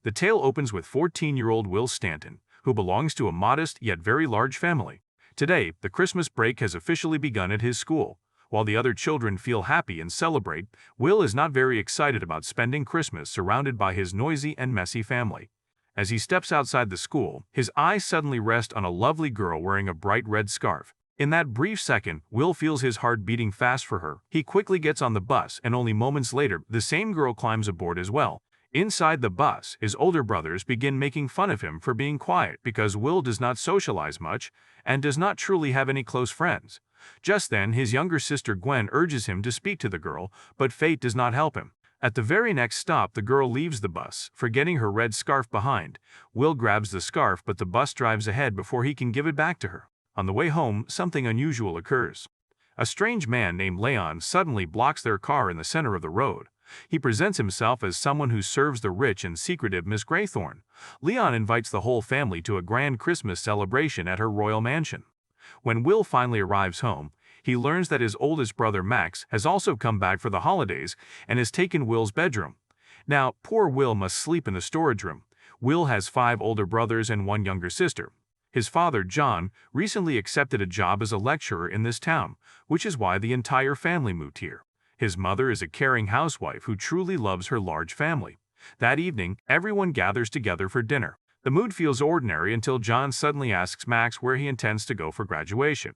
The tale opens with 14-year-old Will Stanton, who belongs to a modest yet very large family. Today, the Christmas break has officially begun at his school. While the other children feel happy and celebrate, Will is not very excited about spending Christmas surrounded by his noisy and messy family. As he steps outside the school, his eyes suddenly rest on a lovely girl wearing a bright red scarf. In that brief second, Will feels his heart beating fast for her. He quickly gets on the bus, and only moments later, the same girl climbs aboard as well. Inside the bus, his older brothers begin making fun of him for being quiet because Will does not socialize much and does not truly have any close friends. Just then, his younger sister Gwen urges him to speak to the girl, but fate does not help him. At the very next stop, the girl leaves the bus, forgetting her red scarf behind. Will grabs the scarf, but the bus drives ahead before he can give it back to her. On the way home, something unusual occurs. A strange man named Leon suddenly blocks their car in the center of the road. He presents himself as someone who serves the rich and secretive Miss Graythorne. Leon invites the whole family to a grand Christmas celebration at her royal mansion. When Will finally arrives home, he learns that his oldest brother Max has also come back for the holidays and has taken Will's bedroom. Now, poor Will must sleep in the storage room. Will has 5 older brothers and 1 younger sister. His father, John, recently accepted a job as a lecturer in this town, which is why the entire family moved here. His mother is a caring housewife who truly loves her large family. That evening, everyone gathers together for dinner. The mood feels ordinary until John suddenly asks Max where he intends to go for graduation.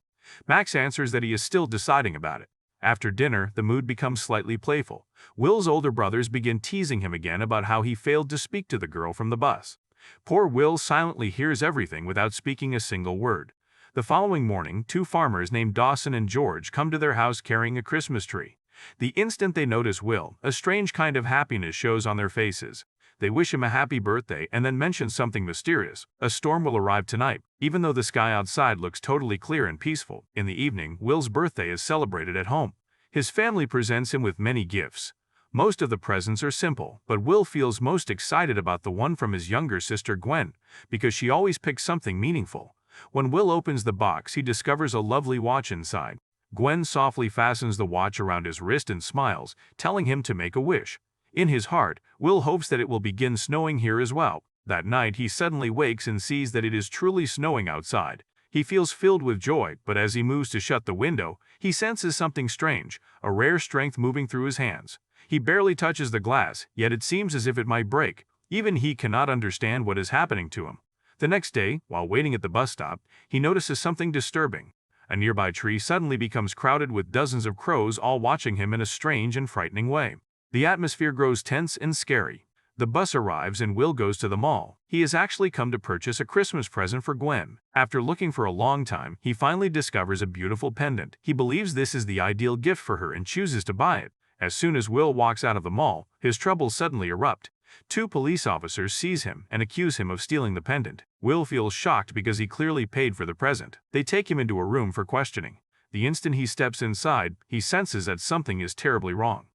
Max answers that he is still deciding about it. After dinner, the mood becomes slightly playful. Will's older brothers begin teasing him again about how he failed to speak to the girl from the bus. Poor Will silently hears everything without speaking a single word. The following morning, 2 farmers named Dawson and George come to their house carrying a Christmas tree. The instant they notice Will, a strange kind of happiness shows on their faces. They wish him a happy birthday and then mention something mysterious. A storm will arrive tonight, even though the sky outside looks totally clear and peaceful. In the evening, Will's birthday is celebrated at home. His family presents him with many gifts. Most of the presents are simple, but Will feels most excited about the one from his younger sister Gwen, because she always picks something meaningful. When Will opens the box, he discovers a lovely watch inside. Gwen softly fastens the watch around his wrist and smiles, telling him to make a wish. In his heart, Will hopes that it will begin snowing here as well. That night, he suddenly wakes and sees that it is truly snowing outside. He feels filled with joy, but as he moves to shut the window, he senses something strange, a rare strength moving through his hands. He barely touches the glass, yet it seems as if it might break. Even he cannot understand what is happening to him. The next day, while waiting at the bus stop, he notices something disturbing. A nearby tree suddenly becomes crowded with dozens of crows, all watching him in a strange and frightening way. The atmosphere grows tense and scary. The bus arrives and Will goes to the mall. He has actually come to purchase a Christmas present for Gwen. After looking for a long time, he finally discovers a beautiful pendant. He believes this is the ideal gift for her and chooses to buy it. As soon as Will walks out of the mall, his troubles suddenly erupt. 2 police officers seize him and accuse him of stealing the pendant. Will feels shocked because he clearly paid for the present. They take him into a room for questioning. The instant he steps inside, he senses that something is terribly wrong.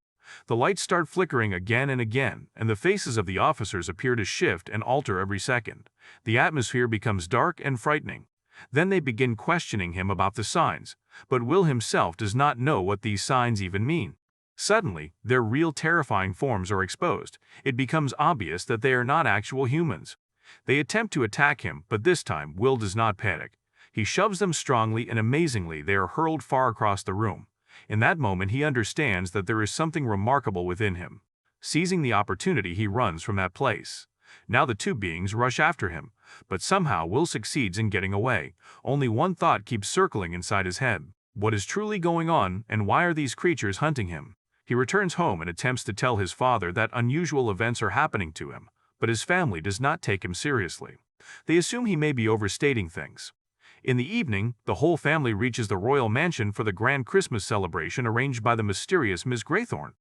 The lights start flickering again and again, and the faces of the officers appear to shift and alter every second. The atmosphere becomes dark and frightening. Then they begin questioning him about the signs, but Will himself does not know what these signs even mean. Suddenly, their real terrifying forms are exposed. It becomes obvious that they are not actual humans. They attempt to attack him, but this time Will does not panic. He shoves them strongly, and amazingly they are hurled far across the room. In that moment, he understands that there is something remarkable within him. Seizing the opportunity, he runs from that place. Now the 2 beings rush after him, but somehow Will succeeds in getting away. Only one thought keeps circling inside his head. What is truly going on, and why are these creatures hunting him? He returns home and attempts to tell his father that unusual events are happening to him, but his family does not take him seriously. They assume he may be overstating things. In the evening, the whole family reaches the royal mansion for the grand Christmas celebration arranged by the mysterious Miss Graythorne.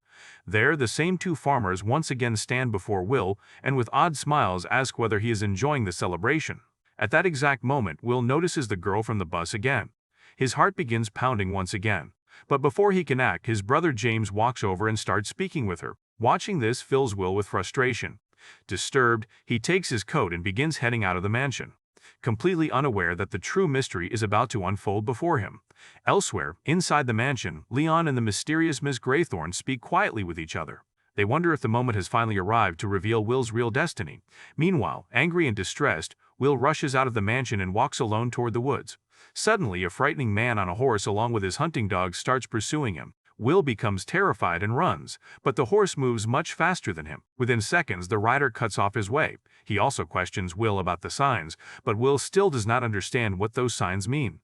There, the same 2 farmers once again stand before Will and with odd smiles ask whether he is enjoying the celebration. At that exact moment, Will notices the girl from the bus again. His heart begins pounding once again. But before he can act, his brother James walks over and starts speaking with her. Watching this fills Will with frustration. Disturbed, he takes his coat and begins heading out of the mansion, completely unaware that the true mystery is about to unfold before him. Elsewhere, inside the mansion, Leon and the mysterious Miss Graythorne speak quietly with each other. They wonder if the moment has finally arrived to reveal Will's real destiny. Meanwhile, angry and distressed, Will rushes out of the mansion and walks alone toward the woods. Suddenly, a frightening man on a horse along with his hunting dogs starts pursuing him. Will becomes terrified and runs, but the horse moves much faster than him. Within seconds, the rider cuts off his way. He also questions Will about the signs, but Will still does not understand what those signs mean.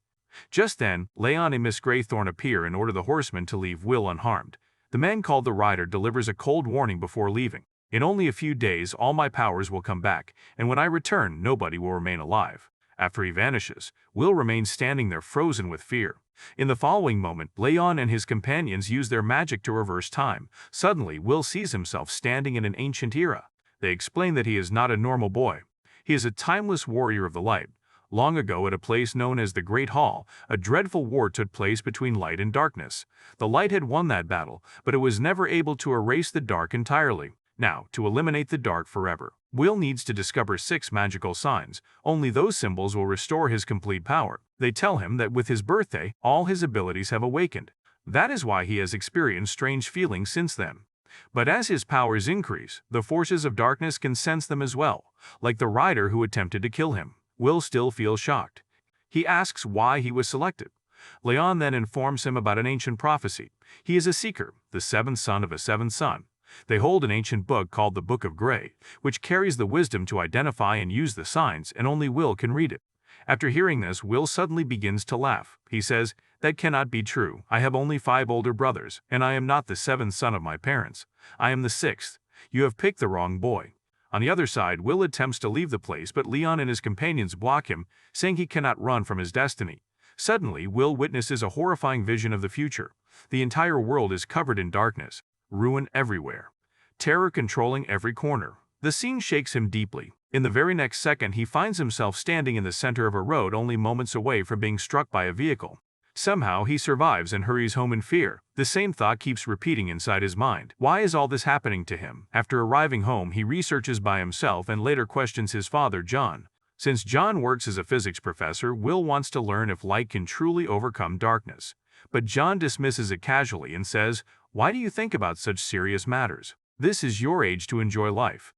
Just then, Leon and Miss Graythorn appear and order the horseman to leave Will unharmed. The man called the rider delivers a cold warning before leaving. In only a few days, all my powers will come back, and when I return, nobody will remain alive. After he vanishes, Will remains standing there frozen with fear. In the following moment, Leon and his companions use their magic to reverse time. Suddenly, Will sees himself standing in an ancient era. They explain that he is not a normal boy. He is a timeless warrior of the light. Long ago, at a place known as the Great Hall, a dreadful war took place between light and darkness. The light had won that battle, but it was never able to erase the dark entirely. Now, to eliminate the dark forever, Will needs to discover 6 magical signs. Only those symbols will restore his complete power. They tell him that with his birthday, all his abilities have awakened. That is why he has experienced strange feelings since then. But as his powers increase, the forces of darkness can sense them as well, like the rider who attempted to kill him. Will still feels shocked. He asks why he was selected. Leon then informs him about an ancient prophecy. He is a seeker, the 7th son of a 7th son. They hold an ancient book called the Book of Gray, which carries the wisdom to identify and use the signs, and only Will can read it. After hearing this, Will suddenly begins to laugh. He says, "That cannot be true. I have only 5 older brothers, and I am not the 7th son of my parents. I am the 6th. You have picked the wrong boy." On the other side, Will attempts to leave the place, but Leon and his companions block him, saying he cannot run from his destiny. Suddenly, Will witnesses a horrifying vision of the future. The entire world is covered in darkness. Ruin everywhere. Terror controlling every corner. The scene shakes him deeply. In the very next second, he finds himself standing in the center of a road only moments away from being struck by a vehicle. Somehow, he survives and hurries home in fear. The same thought keeps repeating inside his mind. Why is all this happening to him? After arriving home, he researches by himself and later questions his father, John. Since John works as a physics professor, Will wants to learn if light can truly overcome darkness. But John dismisses it casually and says, "Why do you think about such serious matters? This is your age to enjoy life."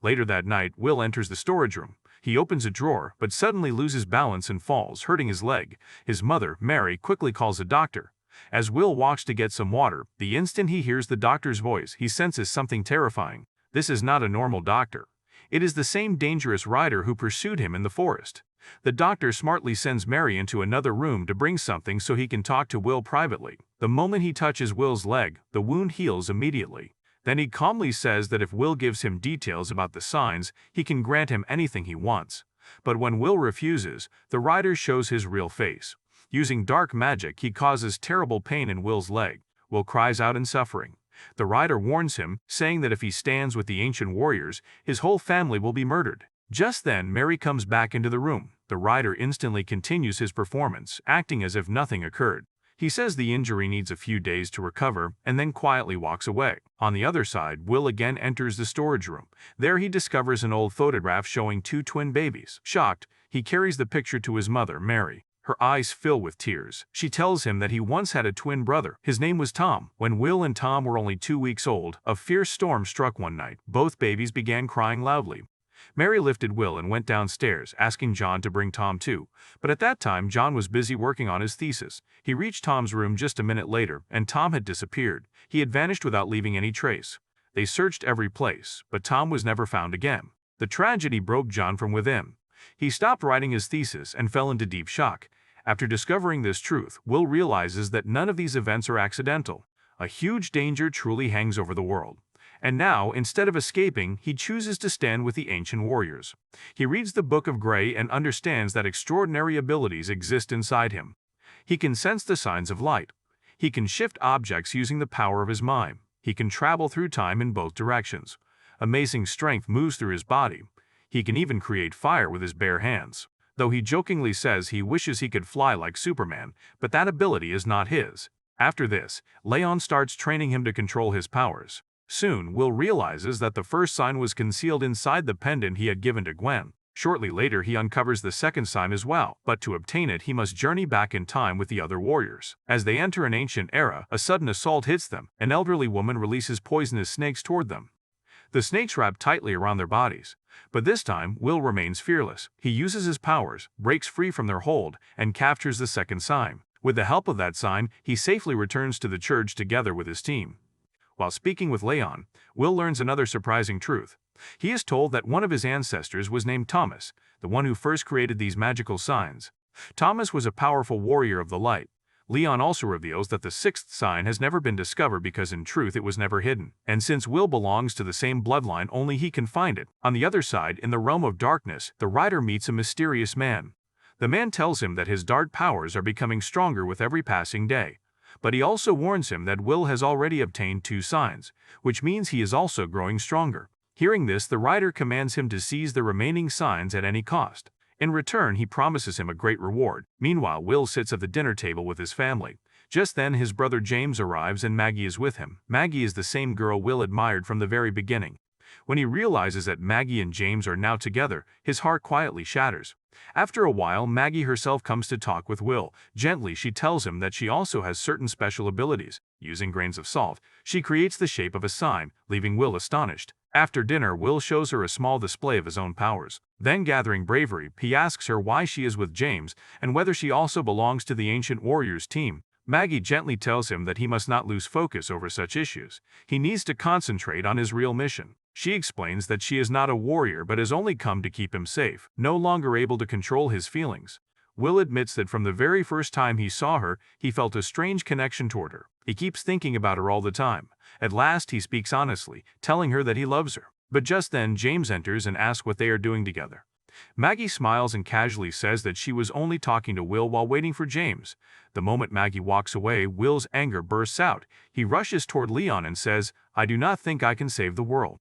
Later that night, Will enters the storage room. He opens a drawer, but suddenly loses balance and falls, hurting his leg. His mother, Mary, quickly calls a doctor. As Will walks to get some water, the instant he hears the doctor's voice, he senses something terrifying. This is not a normal doctor. It is the same dangerous rider who pursued him in the forest. The doctor smartly sends Mary into another room to bring something so he can talk to Will privately. The moment he touches Will's leg, the wound heals immediately. Then he calmly says that if Will gives him details about the signs, he can grant him anything he wants. But when Will refuses, the rider shows his real face. Using dark magic, he causes terrible pain in Will's leg. Will cries out in suffering. The rider warns him, saying that if he stands with the ancient warriors, his whole family will be murdered. Just then, Mary comes back into the room. The rider instantly continues his performance, acting as if nothing occurred. He says the injury needs a few days to recover and then quietly walks away. On the other side, Will again enters the storage room. There he discovers an old photograph showing 2 twin babies. Shocked, he carries the picture to his mother, Mary. Her eyes fill with tears. She tells him that he once had a twin brother. His name was Tom. When Will and Tom were only 2 weeks old, a fierce storm struck one night. Both babies began crying loudly. Mary lifted Will and went downstairs, asking John to bring Tom too. But at that time, John was busy working on his thesis. He reached Tom's room just a minute later, and Tom had disappeared. He had vanished without leaving any trace. They searched every place, but Tom was never found again. The tragedy broke John from within. He stopped writing his thesis and fell into deep shock. After discovering this truth, Will realizes that none of these events are accidental. A huge danger truly hangs over the world. And now, instead of escaping, he chooses to stand with the ancient warriors. He reads the Book of Gray and understands that extraordinary abilities exist inside him. He can sense the signs of light. He can shift objects using the power of his mind. He can travel through time in both directions. Amazing strength moves through his body. He can even create fire with his bare hands. Though he jokingly says he wishes he could fly like Superman, but that ability is not his. After this, Leon starts training him to control his powers. Soon, Will realizes that the first sign was concealed inside the pendant he had given to Gwen. Shortly later he uncovers the second sign as well, but to obtain it he must journey back in time with the other warriors. As they enter an ancient era, a sudden assault hits them. An elderly woman releases poisonous snakes toward them. The snakes wrap tightly around their bodies. But this time, Will remains fearless. He uses his powers, breaks free from their hold, and captures the second sign. With the help of that sign, he safely returns to the church together with his team. While speaking with Leon, Will learns another surprising truth. He is told that one of his ancestors was named Thomas, the one who first created these magical signs. Thomas was a powerful warrior of the light. Leon also reveals that the sixth sign has never been discovered because in truth it was never hidden, and since Will belongs to the same bloodline, only he can find it. On the other side, in the realm of darkness, the rider meets a mysterious man. The man tells him that his dark powers are becoming stronger with every passing day, but he also warns him that Will has already obtained 2 signs, which means he is also growing stronger. Hearing this, the rider commands him to seize the remaining signs at any cost. In return, he promises him a great reward. Meanwhile, Will sits at the dinner table with his family. Just then, his brother James arrives and Maggie is with him. Maggie is the same girl Will admired from the very beginning. When he realizes that Maggie and James are now together, his heart quietly shatters. After a while, Maggie herself comes to talk with Will. Gently, she tells him that she also has certain special abilities. Using grains of salt, she creates the shape of a sign, leaving Will astonished. After dinner, Will shows her a small display of his own powers. Then, gathering bravery, he asks her why she is with James and whether she also belongs to the Ancient Warriors team. Maggie gently tells him that he must not lose focus over such issues. He needs to concentrate on his real mission. She explains that she is not a warrior but has only come to keep him safe, no longer able to control his feelings. Will admits that from the very first time he saw her, he felt a strange connection toward her. He keeps thinking about her all the time. At last, he speaks honestly, telling her that he loves her. But just then, James enters and asks what they are doing together. Maggie smiles and casually says that she was only talking to Will while waiting for James. The moment Maggie walks away, Will's anger bursts out. He rushes toward Leon and says, "I do not think I can save the world.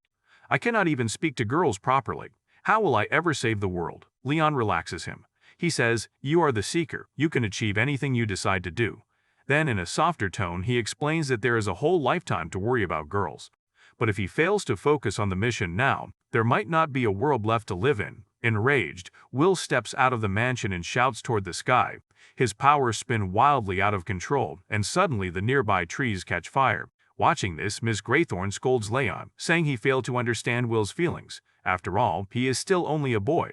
I cannot even speak to girls properly. How will I ever save the world?" Leon relaxes him. He says, "You are the seeker. You can achieve anything you decide to do." Then, in a softer tone, he explains that there is a whole lifetime to worry about girls. But if he fails to focus on the mission now, there might not be a world left to live in. Enraged, Will steps out of the mansion and shouts toward the sky. His powers spin wildly out of control, and suddenly the nearby trees catch fire. Watching this, Miss Graythorne scolds Leon, saying he failed to understand Will's feelings. After all, he is still only a boy.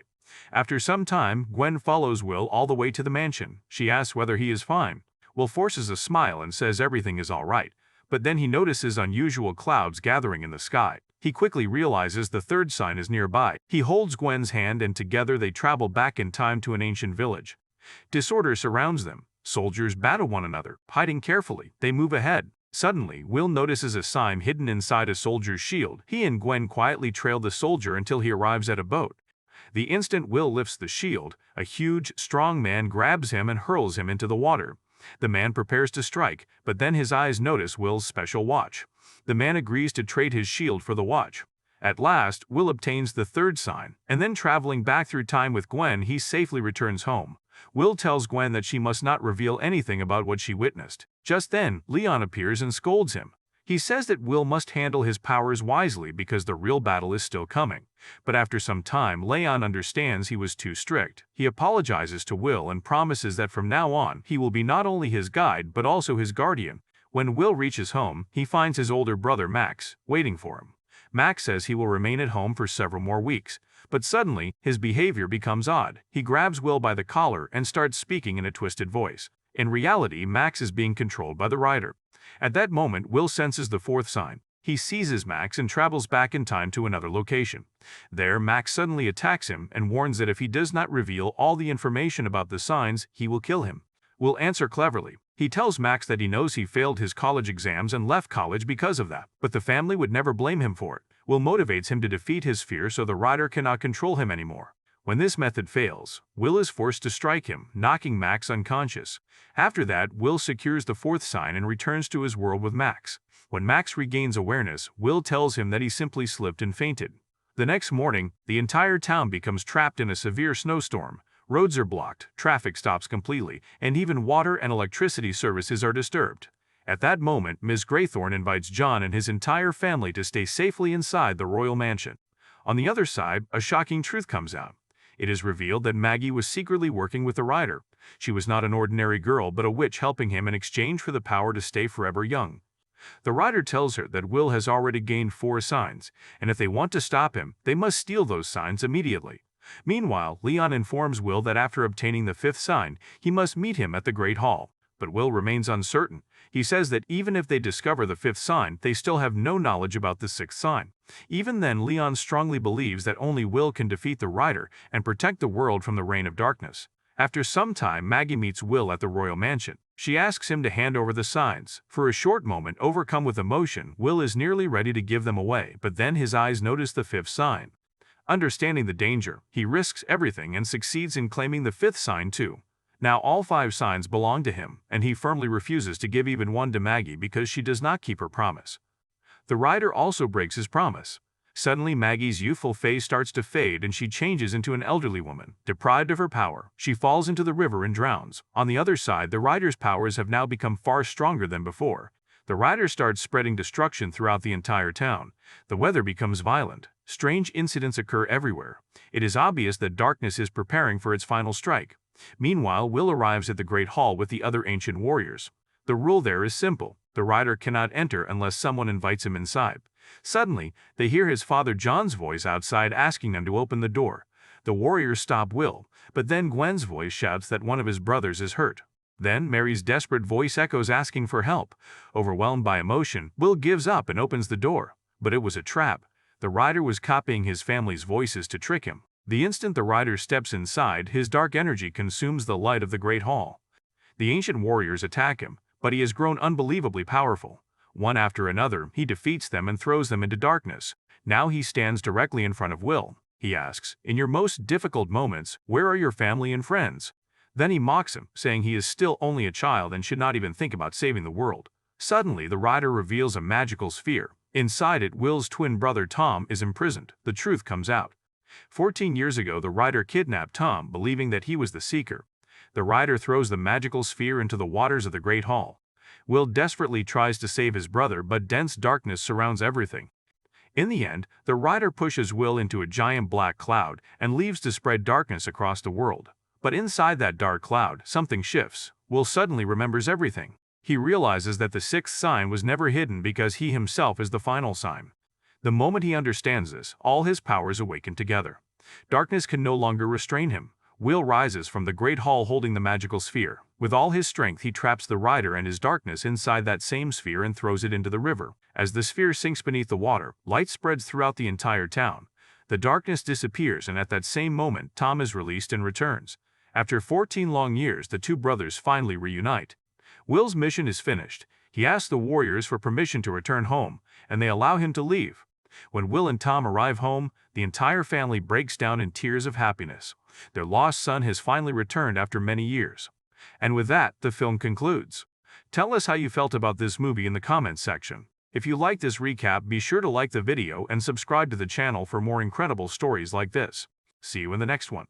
After some time, Gwen follows Will all the way to the mansion. She asks whether he is fine. Will forces a smile and says everything is all right, but then he notices unusual clouds gathering in the sky. He quickly realizes the third sign is nearby. He holds Gwen's hand and together they travel back in time to an ancient village. Disorder surrounds them. Soldiers battle one another. Hiding carefully, they move ahead. Suddenly, Will notices a sign hidden inside a soldier's shield. He and Gwen quietly trail the soldier until he arrives at a boat. The instant Will lifts the shield, a huge, strong man grabs him and hurls him into the water. The man prepares to strike, but then his eyes notice Will's special watch. The man agrees to trade his shield for the watch. At last, Will obtains the third sign, and then traveling back through time with Gwen, he safely returns home. Will tells Gwen that she must not reveal anything about what she witnessed. Just then, Leon appears and scolds him. He says that Will must handle his powers wisely because the real battle is still coming. But after some time, Leon understands he was too strict. He apologizes to Will and promises that from now on, he will be not only his guide but also his guardian. When Will reaches home, he finds his older brother Max waiting for him. Max says he will remain at home for several more weeks, but suddenly, his behavior becomes odd. He grabs Will by the collar and starts speaking in a twisted voice. In reality, Max is being controlled by the rider. At that moment, Will senses the fourth sign. He seizes Max and travels back in time to another location. There, Max suddenly attacks him and warns that if he does not reveal all the information about the signs, he will kill him. Will answer cleverly. He tells Max that he knows he failed his college exams and left college because of that, but the family would never blame him for it. Will motivates him to defeat his fear so the rider cannot control him anymore. When this method fails, Will is forced to strike him, knocking Max unconscious. After that, Will secures the fourth sign and returns to his world with Max. When Max regains awareness, Will tells him that he simply slipped and fainted. The next morning, the entire town becomes trapped in a severe snowstorm. Roads are blocked, traffic stops completely, and even water and electricity services are disturbed. At that moment, Ms. Graythorne invites John and his entire family to stay safely inside the royal mansion. On the other side, a shocking truth comes out. It is revealed that Maggie was secretly working with the rider. She was not an ordinary girl but a witch helping him in exchange for the power to stay forever young. The rider tells her that Will has already gained 4 signs, and if they want to stop him, they must steal those signs immediately. Meanwhile, Leon informs Will that after obtaining the 5th sign, he must meet him at the Great Hall. But Will remains uncertain. He says that even if they discover the 5th sign, they still have no knowledge about the 6th sign. Even then, Leon strongly believes that only Will can defeat the rider and protect the world from the reign of darkness. After some time, Maggie meets Will at the royal mansion. She asks him to hand over the signs. For a short moment, overcome with emotion, Will is nearly ready to give them away, but then his eyes notice the 5th sign. Understanding the danger, he risks everything and succeeds in claiming the 5th sign too. Now all 5 signs belong to him, and he firmly refuses to give even one to Maggie because she does not keep her promise. The rider also breaks his promise. Suddenly, Maggie's youthful face starts to fade and she changes into an elderly woman. Deprived of her power, she falls into the river and drowns. On the other side, the rider's powers have now become far stronger than before. The rider starts spreading destruction throughout the entire town. The weather becomes violent. Strange incidents occur everywhere. It is obvious that darkness is preparing for its final strike. Meanwhile, Will arrives at the Great Hall with the other ancient warriors. The rule there is simple. The rider cannot enter unless someone invites him inside. Suddenly, they hear his father John's voice outside asking them to open the door. The warriors stop Will, but then Gwen's voice shouts that one of his brothers is hurt. Then Mary's desperate voice echoes asking for help. Overwhelmed by emotion, Will gives up and opens the door. But it was a trap. The rider was copying his family's voices to trick him. The instant the rider steps inside, his dark energy consumes the light of the Great Hall. The ancient warriors attack him, but he has grown unbelievably powerful. One after another, he defeats them and throws them into darkness. Now he stands directly in front of Will. He asks, "In your most difficult moments, where are your family and friends?" Then he mocks him, saying he is still only a child and should not even think about saving the world. Suddenly, the rider reveals a magical sphere. Inside it, Will's twin brother Tom is imprisoned. The truth comes out. 14 years ago, the rider kidnapped Tom, believing that he was the seeker. The rider throws the magical sphere into the waters of the Great Hall. Will desperately tries to save his brother, but dense darkness surrounds everything. In the end, the rider pushes Will into a giant black cloud and leaves to spread darkness across the world. But inside that dark cloud, something shifts. Will suddenly remembers everything. He realizes that the 6th sign was never hidden because he himself is the final sign. The moment he understands this, all his powers awaken together. Darkness can no longer restrain him. Will rises from the Great Hall holding the magical sphere. With all his strength, he traps the rider and his darkness inside that same sphere and throws it into the river. As the sphere sinks beneath the water, light spreads throughout the entire town. The darkness disappears, and at that same moment, Tom is released and returns. After 14 long years, the two brothers finally reunite. Will's mission is finished. He asks the warriors for permission to return home, and they allow him to leave. When Will and Tom arrive home, the entire family breaks down in tears of happiness. Their lost son has finally returned after many years. And with that, the film concludes. Tell us how you felt about this movie in the comments section. If you like this recap, be sure to like the video and subscribe to the channel for more incredible stories like this. See you in the next one.